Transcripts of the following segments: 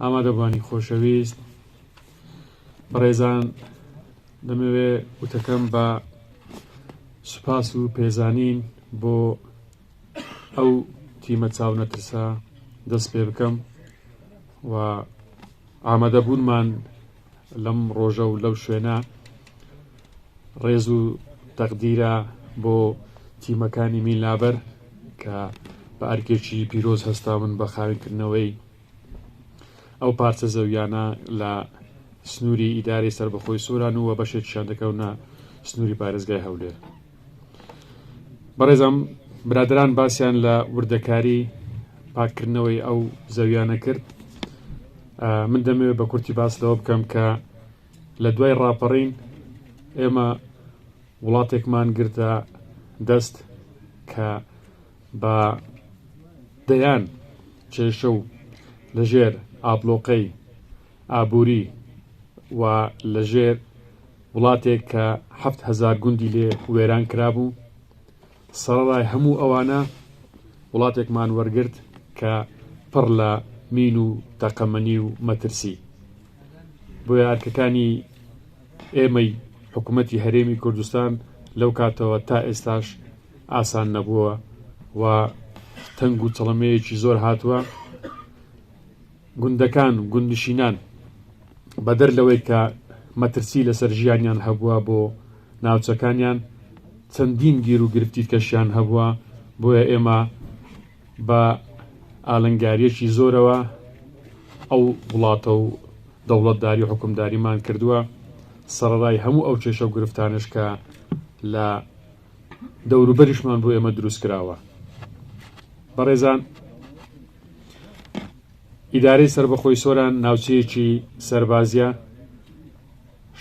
ئامادەبوانی خۆشەویست بەڕێزان، دەمەوێ وتەکەم بە سوپاس و پێزانین بۆ ئەو تیمە چاو نەترسا دەست پێ بکەم و ئامادەبوونمان لەم ڕۆژە و لەو شوێنە ڕێز و تەقدیرە بۆ تیمەکانی میلابەر کە بە ئەرکێکی پیرۆز هەستاون بە خاوێنکردنەوەی ئەو پارچە زەویانە لە سنووری ئیدارەی سەربەخۆی سووران و بەشێکیان دەکەونە سنووری پارێزگای هەولێر. بەڕێزم برادران باسییان لە وردەکاری پاکردنەوەی ئەو زەویانە کرد. من دەمەوێت بە کورتی باس لەوە بکەم کە لە دوای ڕاپەڕین ئێمە وڵاتێکمان گرتە دەست کە بە دەیان کێشە و لەژێر ئابلۆقەی ئابووری و لەژێر وڵاتێک کە 7,000 گوندی لێ وێران کرابوو، سەرەڕای هەموو ئەوانە وڵاتێکمان وەرگرت کە پڕ لە مین و تەقەمەنی و مەترسی. بۆیە ئەرکەکانی ئێمەی حکوومەتی هەرێمی کوردستان لەو کاتەوە تا ئێستاش ئاسان نەبووە و تەنگ و چەڵەمەیەکی زۆر هاتووە. گوندەکان و گوندنشینان بەدەر لەوەی کە مەترسی لەسەر ژیانیان هەبووە بۆ ناوچەکانیان، چەندین گیر و گرفتی کەشیان هەبووە. بۆیە ئێمە بە ئالنگاریەکی زۆرەوە ئەو وڵاتە و دەوڵەتداری و حکومداریمان کردووە، سەرەڕای هەموو ئەو کێشە و گرفتانش کە لە دەوروبەریشمان بۆ ئێمە دروست کراوە. بەڕێزان، ئیدارەی سەربەخۆی سۆران ناوچەیەکی سەربازیە،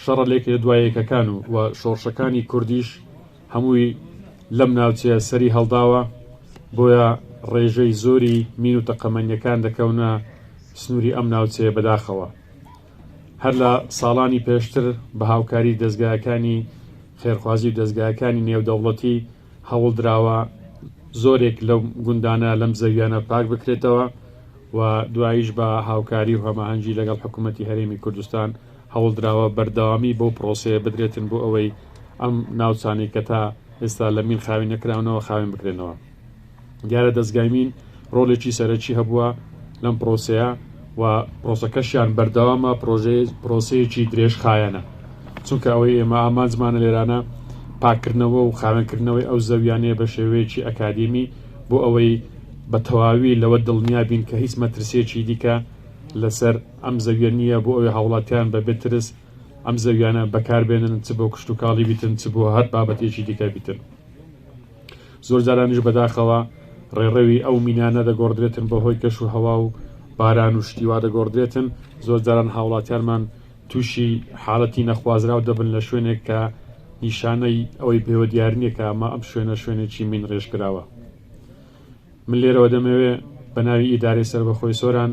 شەڕە لێکە دوای یەکەکان و شۆڕشەکانی کوردیش هەمووی لەم ناوچەیە سەری هەڵداوە. بۆیە ڕێژەی زۆری مین و تەقەمەنیەکان دەکەونە سنووری ئەم ناوچەیە بەداخەوە. هەر لە ساڵانی پێشتر بە هاوکاری دەستگایەکانی خێرخوازی و دەستگایەکانی نێودەوڵەتی هەوڵ دراوە زۆرێک لەو گوندانە لەم زەویانە پاک بکرێتەوە و دواییش بە هاوکاری و هەماهەنگی لەگەڵ حکوومەتی هەرێمی کوردستان هەوڵ دراوە بەردەوامی بۆ پرۆسەیە بدرێتن بۆ ئەوەی ئەم ناوچانەی کە تا ئێستا لە مین خاوێن نەکراونەوە خاوێن بکرێنەوە. دیارە دەستگای مین ڕۆڵێکی سەرەکی هەبووە لەم پرۆسەیە و پرۆسەکەشیان بەردەوامە پرۆسەیەکی درێژخایەنە، چونکە ئەوەی ئێمە ئامانجمانە لێرانە پاکردنەوە و خاوێنکردنەوەی ئەو زەویانەیە بە شێوەیەکی ئەکادیمی بۆ ئەوەی بە تەواوی لەوە دڵنیابین کە هیچ مەترسێکی دیکە لەسەر ئەم زەویە نییە، بۆ ئەوەی هاوڵاتیان بە بێترس ئەم زەویانە بەکاربێنن، چ بۆ کشت و کاڵی بیتن، چ بۆ هەر بابەتێکی دیکە بیتن. زۆر جارانیش بەداخەوە ڕێڕەوی ئەو مینانە دەگۆڕدرێتن بەهۆی کەش و هەوا و باران و شتیوا دەگۆڕدرێتن. زۆر جاران هاوڵاتیانمان تووشی حاڵەتی نەخوازراو دەبن لە شوێنێک کە نیشانەی ئەوەی پێوە دیار نییە کە ئەمە ئەم شوێنێکی مین ڕێژکراوە. من لێرەوە دەمەوێت بە ناوی ئیدارەی سەربەخۆی سۆران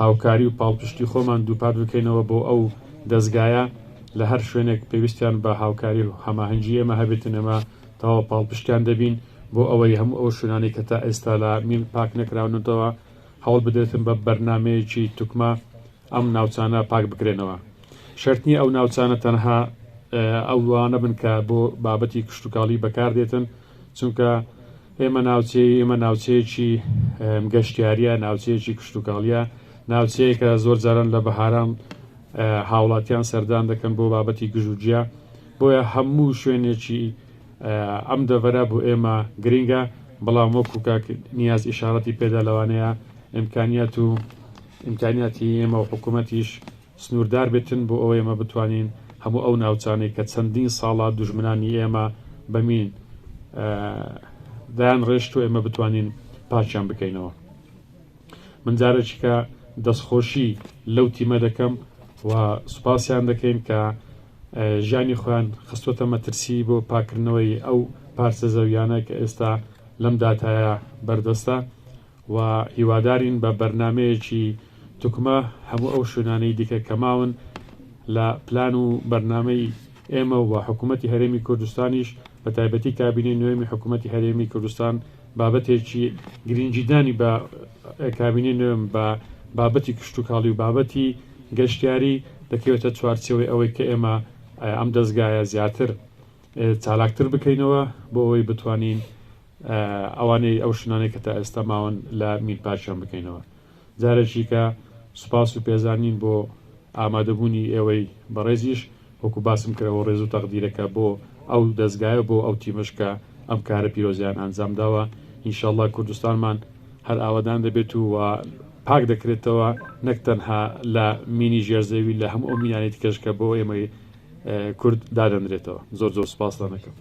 هاوکاری و پاڵپشتی خۆمان دووپات بکەینەوە بۆ ئەو دەستگایە لە هەر شوێنێک پێویستیان بە هاوکاری و هەماهەنگی ئێمە هەبێتن، ئێمە تەواو پاڵپشتیان دەبین بۆ ئەوەی هەموو ئەو شوێنانی کە تا ئێستا لە مین پاک نەکراونەوە هەوڵ بدرێتن بە بەرنامەیەکی توکمە ئەم ناوچانە پاک بکرێنەوە. شەرتنی ئەو ناوچانە تەنها ئەوانە بن کە بۆ بابەتی کشت و کاڵی بەکاردێتن، چونکە ئێمە ناوچەیەکی گەشتیاریە، ناوچەیەکی کشت و کاڵیە، ناوچەیەکە زۆر جاران لە بەهاران هاوڵاتیان سەردان دەکەن بۆ بابەتی گژوجیە. بۆیە هەموو شوێنێکی ئەم دەڤەرە بۆ ئێمە گرینگە، بەڵام وەکو کاک نیاز ئیشارەتی پێدا لەوانەیە ئیمکانیاتی ئێمە و حکوومەتیش سنووردار بێتن بۆ ئەوەی ئێمە بتوانین هەموو ئەو ناوچانەی کە چەندین ساڵات دوژمنانی ئێمە بەمین دایان ڕێشت و ئێمە بتوانین پاچیان بکەینەوە. من جارێکی کە دەستخۆشی لەو تیمە دەکەم و سوپاسیان دەکەین کە ژیانی خۆیان خستوتە مەترسی بۆ پاکردنەوەی ئەو پارچە زەویانە کە ئێستا لەم داتایە بەردەستە و هیوادارین بە بەرنمەیەکی توکمە هەموو ئەو شوێنانەی دیکە کەماون لە پلان و بەرنامەی ئێمە و حکوومەتی هەرێمی کوردستانیش بە تایبەتی کابینەی نوێمی حکوومەتی هەرێمی کوردستان بابەتێکی گرنگجیدانی بە کابینەی نوێم بە بابەتی کشتتوکاڵی و بابەتی گەشتیاری دەکەوێتە چوارچەوەی ئەوەی کە ئێمە ئەم دەستگایە زیاتر چالاکتر بکەینەوە بۆ ئەوەی بتوانین ئەوانەی ئەو شنانەی کە تا ئێستا ماون لە میرپاچیان بکەینەوە. جارێکی کە سوپاس و پێزانین بۆ ئامادەبوونی ئێوەی بەڕێزیش وەکو باسم کردەوە ڕێز و تەقدیرەکە بۆ ئەو دەستگایە بۆ ئەو تیمشکە ئەم کارە پیرۆزیان ئەنجام داوە. ئینشاءڵڵا کوردستانمان هەر ئاوادان دەبێت و پاک دەکرێتەوە نەک تەنها لە مینی ژێرزەوی لە هەموو ئەو مینانێتی کەشکە بۆ ئێمەی کورد دادەنرێتەوە. زۆر زۆر سوپاس دەکەم.